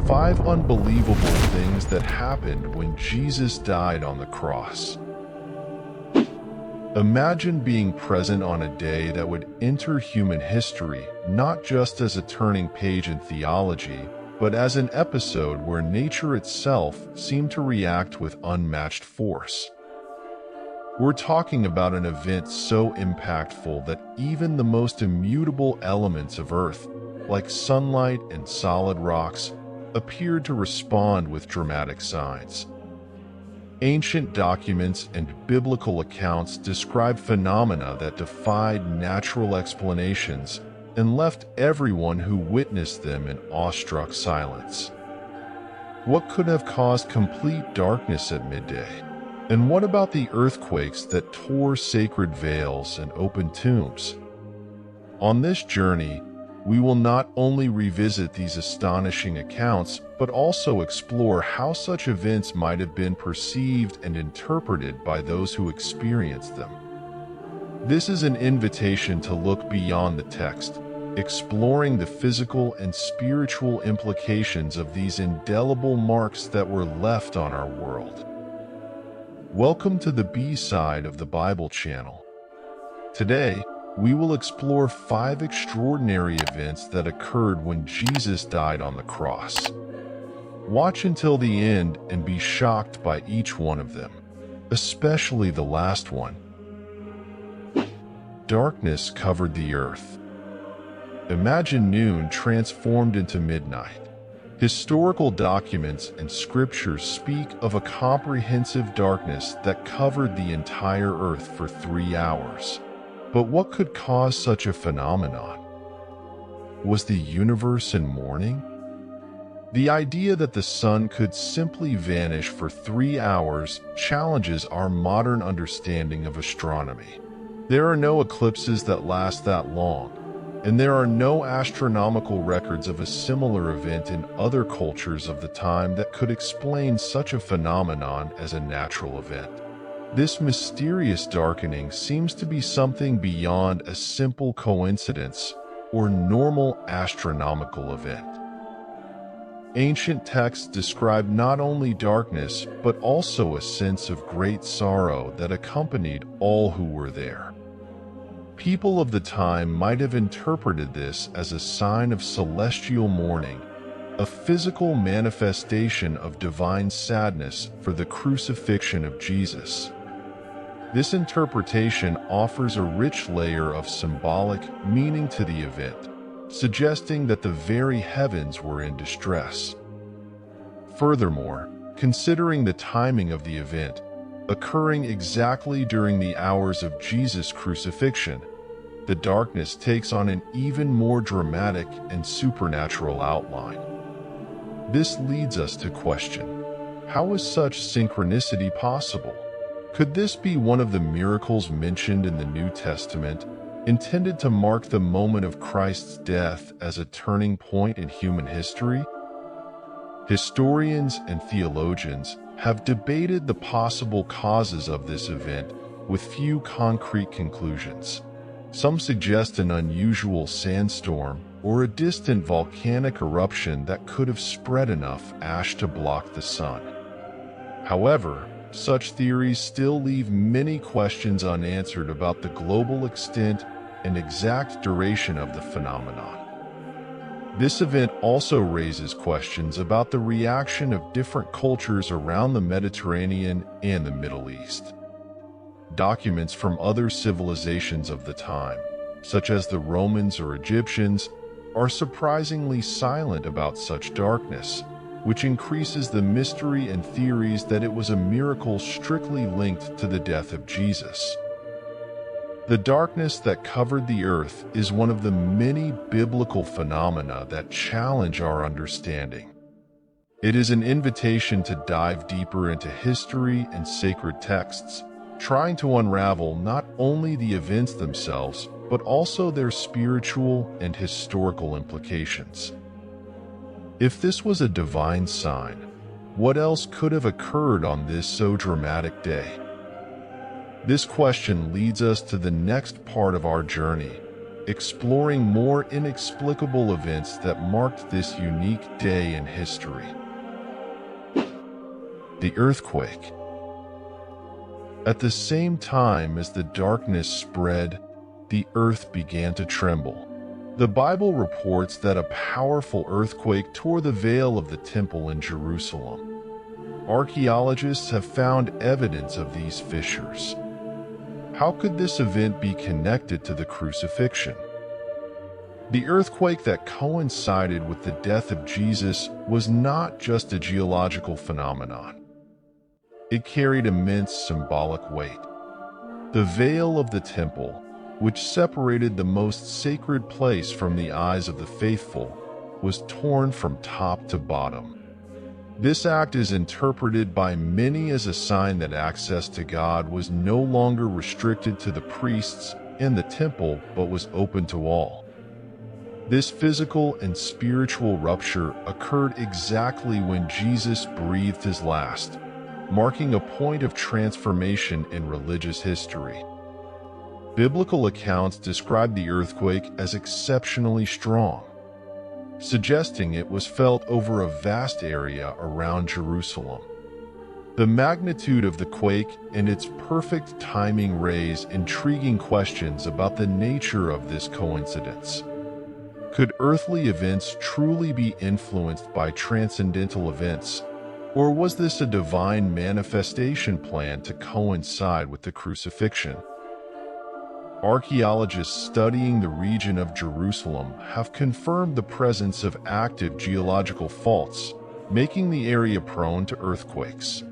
5 unbelievable things that happened when Jesus died on the cross. Imagine being present on a day that would enter human history, not just as a turning page in theology, but as an episode where nature itself seemed to react with unmatched force. We're talking about an event so impactful that even the most immutable elements of Earth, like sunlight and solid rocks, appeared to respond with dramatic signs. Ancient documents and biblical accounts describe phenomena that defied natural explanations and left everyone who witnessed them in awestruck silence. What could have caused complete darkness at midday? And what about the earthquakes that tore sacred veils and opened tombs? On this journey, we will not only revisit these astonishing accounts, but also explore how such events might have been perceived and interpreted by those who experienced them. This is an invitation to look beyond the text, exploring the physical and spiritual implications of these indelible marks that were left on our world. Welcome to the B-side of the Bible channel. Today, we will explore 5 extraordinary events that occurred when Jesus died on the cross. Watch until the end and be shocked by each one of them, especially the last one. Darkness covered the earth. Imagine noon transformed into midnight. Historical documents and scriptures speak of a comprehensive darkness that covered the entire earth for 3 hours. But what could cause such a phenomenon? Was the universe in mourning? The idea that the sun could simply vanish for 3 hours challenges our modern understanding of astronomy. There are no eclipses that last that long, and there are no astronomical records of a similar event in other cultures of the time that could explain such a phenomenon as a natural event. This mysterious darkening seems to be something beyond a simple coincidence or normal astronomical event. Ancient texts describe not only darkness, but also a sense of great sorrow that accompanied all who were there. People of the time might have interpreted this as a sign of celestial mourning, a physical manifestation of divine sadness for the crucifixion of Jesus. This interpretation offers a rich layer of symbolic meaning to the event, suggesting that the very heavens were in distress. Furthermore, considering the timing of the event, occurring exactly during the hours of Jesus' crucifixion, the darkness takes on an even more dramatic and supernatural outline. This leads us to question, how is such synchronicity possible? Could this be one of the miracles mentioned in the New Testament, intended to mark the moment of Christ's death as a turning point in human history? Historians and theologians have debated the possible causes of this event with few concrete conclusions. Some suggest an unusual sandstorm or a distant volcanic eruption that could have spread enough ash to block the sun. However, such theories still leave many questions unanswered about the global extent and exact duration of the phenomenon. This event also raises questions about the reaction of different cultures around the Mediterranean and the Middle East. Documents from other civilizations of the time, such as the Romans or Egyptians, are surprisingly silent about such darkness, which increases the mystery and theories that it was a miracle strictly linked to the death of Jesus. The darkness that covered the earth is one of the many biblical phenomena that challenge our understanding. It is an invitation to dive deeper into history and sacred texts, trying to unravel not only the events themselves, but also their spiritual and historical implications. If this was a divine sign, what else could have occurred on this so dramatic day? This question leads us to the next part of our journey, exploring more inexplicable events that marked this unique day in history. The earthquake. At the same time as the darkness spread, the earth began to tremble. The Bible reports that a powerful earthquake tore the veil of the temple in Jerusalem. Archaeologists have found evidence of these fissures. How could this event be connected to the crucifixion? The earthquake that coincided with the death of Jesus was not just a geological phenomenon. It carried immense symbolic weight. The veil of the temple, which separated the most sacred place from the eyes of the faithful, was torn from top to bottom. This act is interpreted by many as a sign that access to God was no longer restricted to the priests and the temple, but was open to all. This physical and spiritual rupture occurred exactly when Jesus breathed his last, marking a point of transformation in religious history. Biblical accounts describe the earthquake as exceptionally strong, suggesting it was felt over a vast area around Jerusalem. The magnitude of the quake and its perfect timing raise intriguing questions about the nature of this coincidence. Could earthly events truly be influenced by transcendental events, or was this a divine manifestation planned to coincide with the crucifixion? Archaeologists studying the region of Jerusalem have confirmed the presence of active geological faults, making the area prone to earthquakes.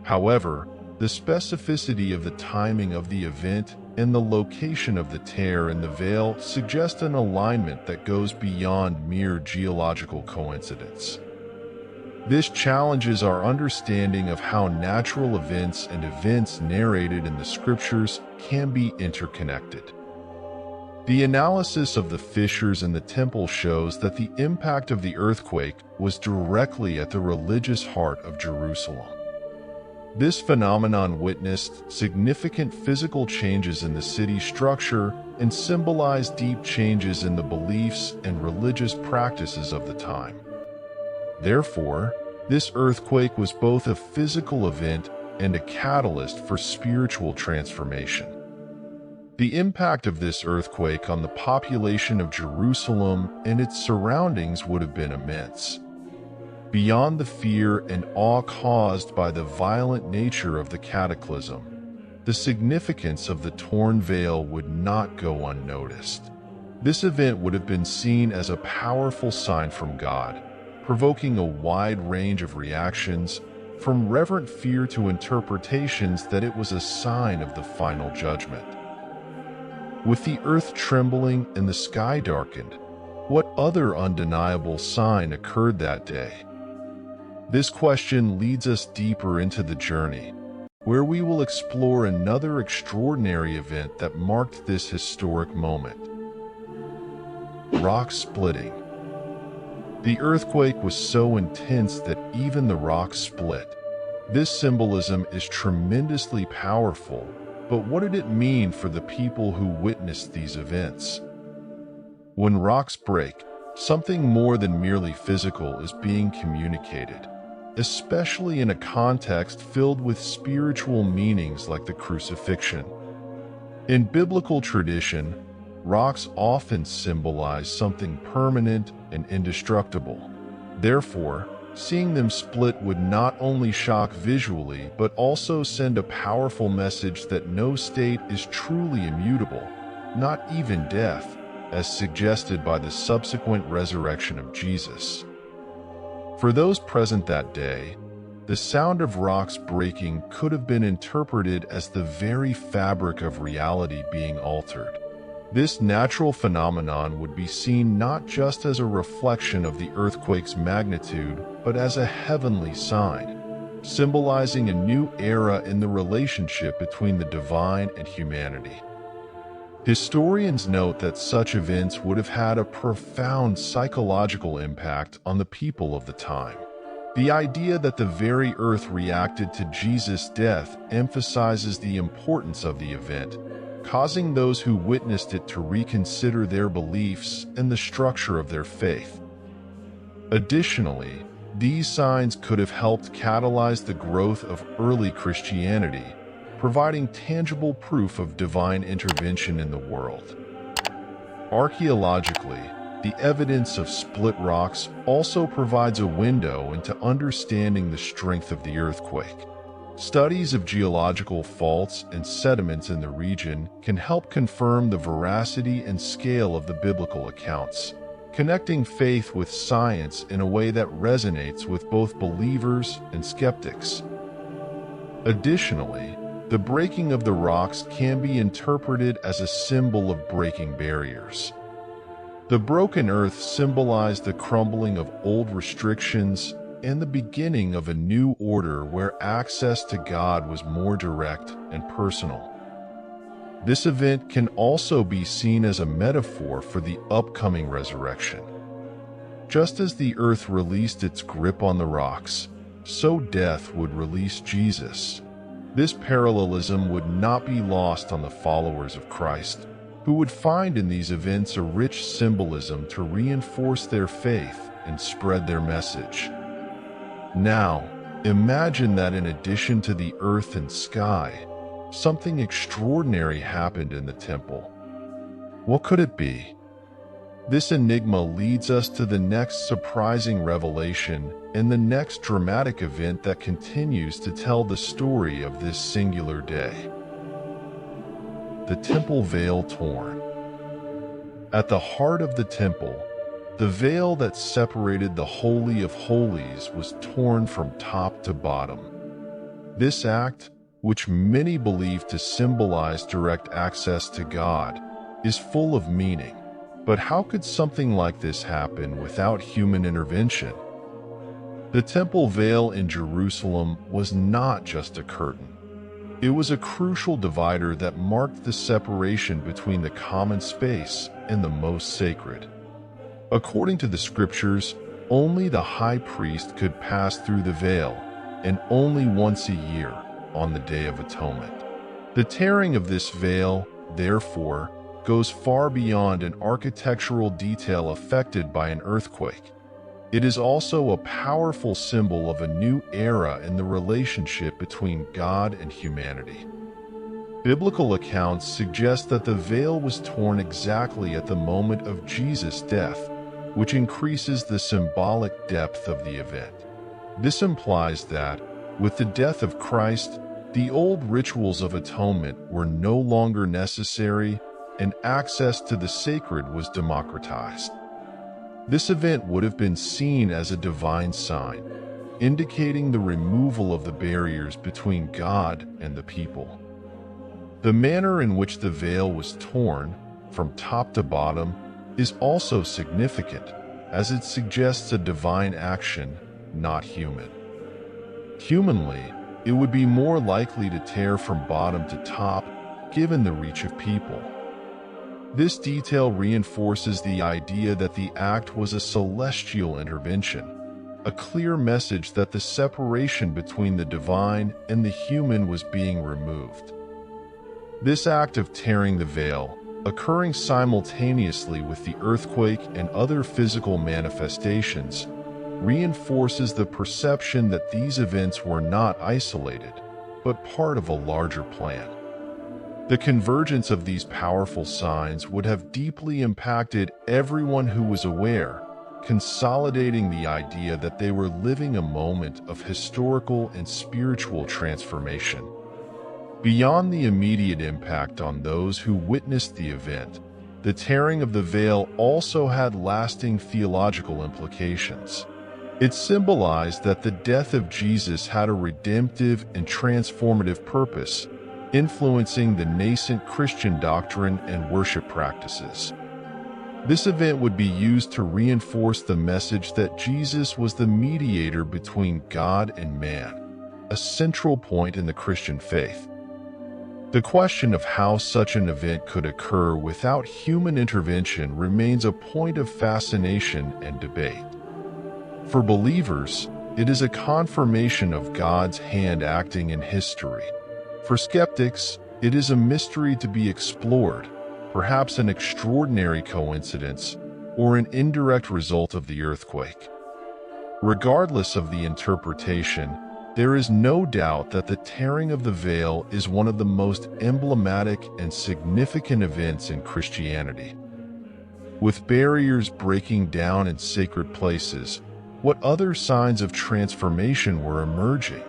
However, the specificity of the timing of the event and the location of the tear in the veil suggest an alignment that goes beyond mere geological coincidence. This challenges our understanding of how natural events and events narrated in the scriptures can be interconnected. The analysis of the fissures in the temple shows that the impact of the earthquake was directly at the religious heart of Jerusalem. This phenomenon witnessed significant physical changes in the city's structure and symbolized deep changes in the beliefs and religious practices of the time. Therefore, this earthquake was both a physical event and a catalyst for spiritual transformation. The impact of this earthquake on the population of Jerusalem and its surroundings would have been immense. Beyond the fear and awe caused by the violent nature of the cataclysm, the significance of the torn veil would not go unnoticed. This event would have been seen as a powerful sign from God, provoking a wide range of reactions, from reverent fear to interpretations that it was a sign of the final judgment. With the earth trembling and the sky darkened, what other undeniable sign occurred that day? This question leads us deeper into the journey, where we will explore another extraordinary event that marked this historic moment. Rock splitting. The earthquake was so intense that even the rocks split. This symbolism is tremendously powerful, but what did it mean for the people who witnessed these events? When rocks break, something more than merely physical is being communicated, especially in a context filled with spiritual meanings like the crucifixion. In biblical tradition, rocks often symbolize something permanent and indestructible. Therefore, seeing them split would not only shock visually, but also send a powerful message that no state is truly immutable, not even death, as suggested by the subsequent resurrection of Jesus. For those present that day, the sound of rocks breaking could have been interpreted as the very fabric of reality being altered. This natural phenomenon would be seen not just as a reflection of the earthquake's magnitude, but as a heavenly sign, symbolizing a new era in the relationship between the divine and humanity. Historians note that such events would have had a profound psychological impact on the people of the time. The idea that the very earth reacted to Jesus' death emphasizes the importance of the event, causing those who witnessed it to reconsider their beliefs and the structure of their faith. Additionally, these signs could have helped catalyze the growth of early Christianity, providing tangible proof of divine intervention in the world. Archaeologically, the evidence of split rocks also provides a window into understanding the strength of the earthquake. Studies of geological faults and sediments in the region can help confirm the veracity and scale of the biblical accounts, connecting faith with science in a way that resonates with both believers and skeptics. Additionally, the breaking of the rocks can be interpreted as a symbol of breaking barriers. The broken earth symbolized the crumbling of old restrictions and the beginning of a new order where access to God was more direct and personal. This event can also be seen as a metaphor for the upcoming resurrection. Just as the earth released its grip on the rocks, so death would release Jesus. This parallelism would not be lost on the followers of Christ, who would find in these events a rich symbolism to reinforce their faith and spread their message. Now, imagine that in addition to the earth and sky, something extraordinary happened in the temple. What could it be? This enigma leads us to the next surprising revelation and the next dramatic event that continues to tell the story of this singular day. The temple veil torn. At the heart of the temple, the veil that separated the Holy of Holies was torn from top to bottom. This act, which many believe to symbolize direct access to God, is full of meaning. But how could something like this happen without human intervention? The temple veil in Jerusalem was not just a curtain. It was a crucial divider that marked the separation between the common space and the most sacred. According to the scriptures, only the high priest could pass through the veil, and only once a year, on the Day of Atonement. The tearing of this veil, therefore, goes far beyond an architectural detail affected by an earthquake. It is also a powerful symbol of a new era in the relationship between God and humanity. Biblical accounts suggest that the veil was torn exactly at the moment of Jesus' death, which increases the symbolic depth of the event. This implies that, with the death of Christ, the old rituals of atonement were no longer necessary and access to the sacred was democratized. This event would have been seen as a divine sign, indicating the removal of the barriers between God and the people. The manner in which the veil was torn, from top to bottom, is also significant, as it suggests a divine action, not human. Humanly, it would be more likely to tear from bottom to top, given the reach of people. This detail reinforces the idea that the act was a celestial intervention, a clear message that the separation between the divine and the human was being removed. This act of tearing the veil, occurring simultaneously with the earthquake and other physical manifestations, reinforces the perception that these events were not isolated, but part of a larger plan. The convergence of these powerful signs would have deeply impacted everyone who was aware, consolidating the idea that they were living a moment of historical and spiritual transformation. Beyond the immediate impact on those who witnessed the event, the tearing of the veil also had lasting theological implications. It symbolized that the death of Jesus had a redemptive and transformative purpose, influencing the nascent Christian doctrine and worship practices. This event would be used to reinforce the message that Jesus was the mediator between God and man, a central point in the Christian faith. The question of how such an event could occur without human intervention remains a point of fascination and debate. For believers, it is a confirmation of God's hand acting in history. For skeptics, It is a mystery to be explored, perhaps an extraordinary coincidence or an indirect result of the earthquake. Regardless of the interpretation, there is no doubt that the tearing of the veil is one of the most emblematic and significant events in Christianity. With barriers breaking down in sacred places, what other signs of transformation were emerging?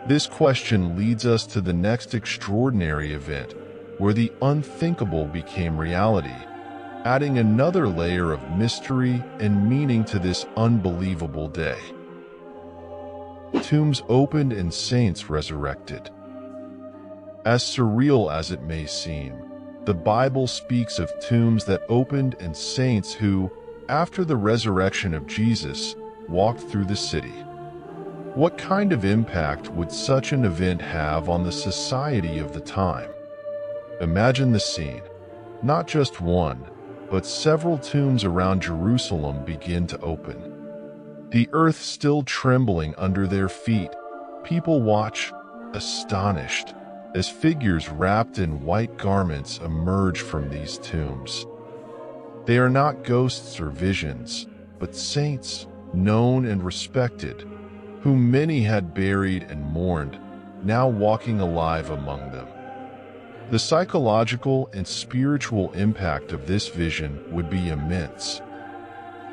This question leads us to the next extraordinary event, where the unthinkable became reality, adding another layer of mystery and meaning to this unbelievable day. Tombs opened and saints resurrected. As surreal as it may seem, the Bible speaks of tombs that opened and saints who, after the resurrection of Jesus, walked through the city. What kind of impact would such an event have on the society of the time? Imagine the scene. Not just one, but several tombs around Jerusalem begin to open. The earth still trembling under their feet, people watch, astonished, as figures wrapped in white garments emerge from these tombs. They are not ghosts or visions, but saints, known and respected, whom many had buried and mourned, now walking alive among them. The psychological and spiritual impact of this vision would be immense.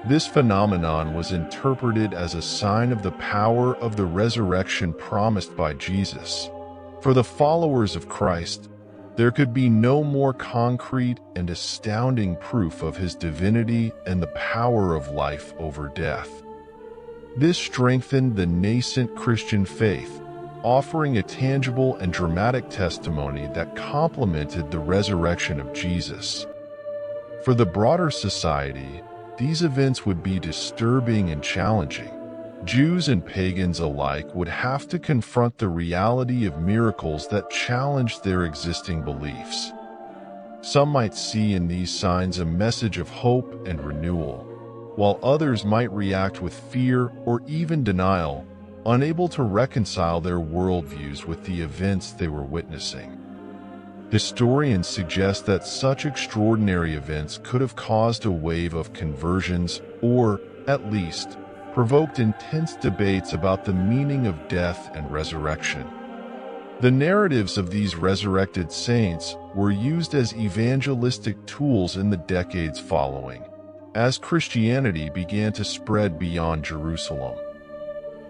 This phenomenon was interpreted as a sign of the power of the resurrection promised by Jesus. For the followers of Christ, there could be no more concrete and astounding proof of his divinity and the power of life over death. This strengthened the nascent Christian faith, offering a tangible and dramatic testimony that complemented the resurrection of Jesus. For the broader society, these events would be disturbing and challenging. Jews and pagans alike would have to confront the reality of miracles that challenged their existing beliefs. Some might see in these signs a message of hope and renewal, while others might react with fear or even denial, unable to reconcile their worldviews with the events they were witnessing. Historians suggest that such extraordinary events could have caused a wave of conversions or, at least, provoked intense debates about the meaning of death and resurrection. The narratives of these resurrected saints were used as evangelistic tools in the decades following, as Christianity began to spread beyond Jerusalem.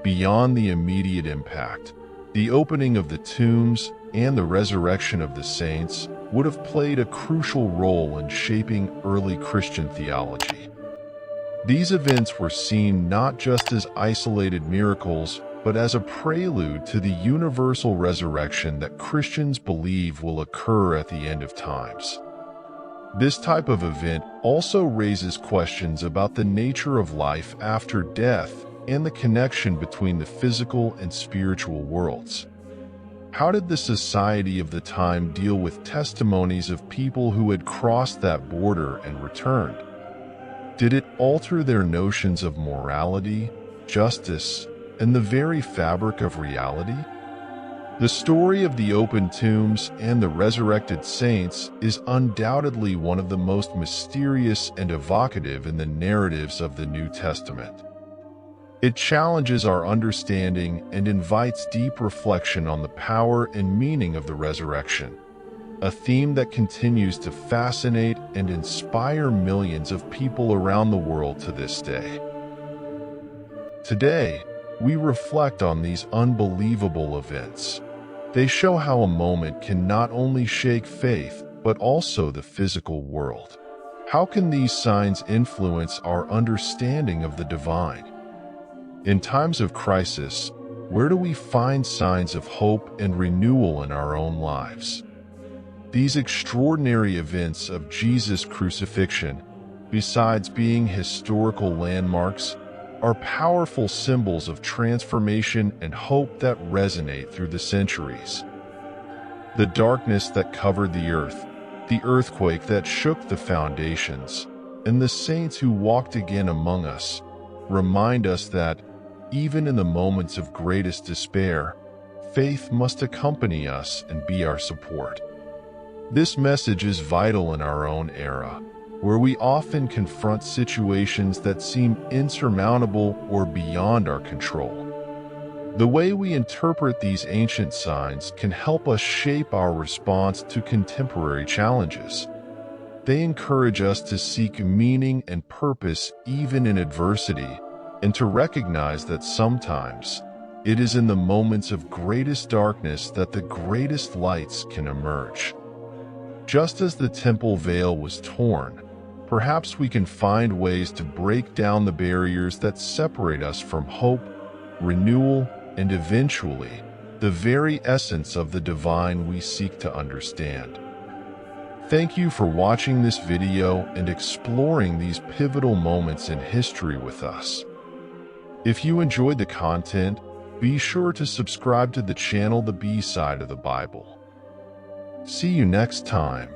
Beyond the immediate impact, the opening of the tombs and the resurrection of the saints would have played a crucial role in shaping early Christian theology. These events were seen not just as isolated miracles, but as a prelude to the universal resurrection that Christians believe will occur at the end of times. This type of event also raises questions about the nature of life after death and the connection between the physical and spiritual worlds. How did the society of the time deal with testimonies of people who had crossed that border and returned? Did it alter their notions of morality, justice, and the very fabric of reality? The story of the open tombs and the resurrected saints is undoubtedly one of the most mysterious and evocative in the narratives of the New Testament. It challenges our understanding and invites deep reflection on the power and meaning of the resurrection, a theme that continues to fascinate and inspire millions of people around the world to this day. Today, we reflect on these unbelievable events. They show how a moment can not only shake faith, but also the physical world. How can these signs influence our understanding of the divine? In times of crisis, where do we find signs of hope and renewal in our own lives? These extraordinary events of Jesus' crucifixion, besides being historical landmarks, are powerful symbols of transformation and hope that resonate through the centuries. The darkness that covered the earth, the earthquake that shook the foundations, and the saints who walked again among us remind us that, even in the moments of greatest despair, faith must accompany us and be our support. This message is vital in our own era, where we often confront situations that seem insurmountable or beyond our control. The way we interpret these ancient signs can help us shape our response to contemporary challenges. They encourage us to seek meaning and purpose even in adversity, and to recognize that sometimes it is in the moments of greatest darkness that the greatest lights can emerge. Just as the temple veil was torn, perhaps we can find ways to break down the barriers that separate us from hope, renewal, and eventually, the very essence of the divine we seek to understand. Thank you for watching this video and exploring these pivotal moments in history with us. If you enjoyed the content, be sure to subscribe to the channel The B Side of the Bible. See you next time.